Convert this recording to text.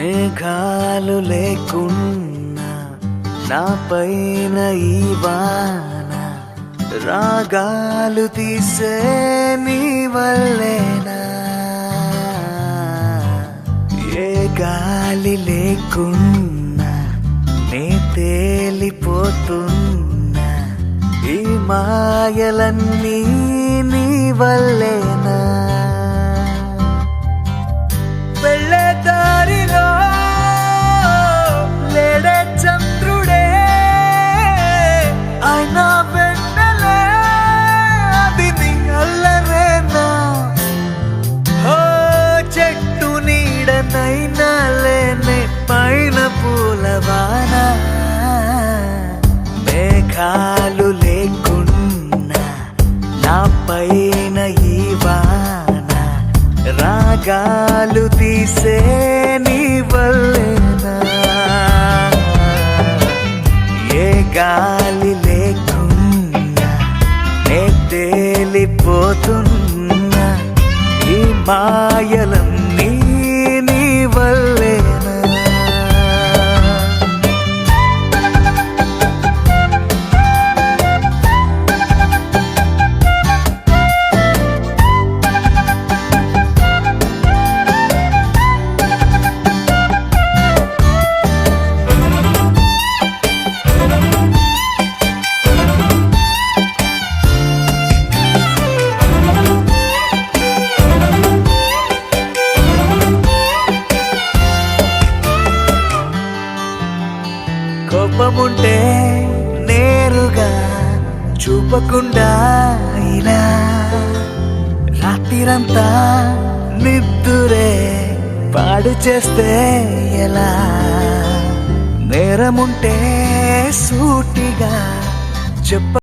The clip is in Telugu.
మేఘాలు లేకున్నా నా పైన ఈ వాన రాగాలు తీసే నీ వల్లేనా. ఏ గాలి లేకున్నా నే తేలిపోతున్నా ఈ మాయలన్నీ నీ వల్లేనా. వెళ్ళే దారిలో లేడే చంద్రుడే అయినా వెన్నెలే అది నీ అల్లరేనా. ఓ చెట్టు నీడనైనా లేనే పైన పూలవాన. మేఘాలు లేకున్నా నా పైన ఈ వాన రాగాలు తీసే నీ వల్లేనా. ఏ గాలి లేకున్నా నే తేలిపోతున్నా ఈ మాయలన్నీ నీ వల్లేనా. కోపముంటే నేరుగా చూపకుండా ఇలా రాత్రిరంతా నిద్దురే పాడు చేస్తే ఎలా. నేరముంటే సూటిగా చెప్ప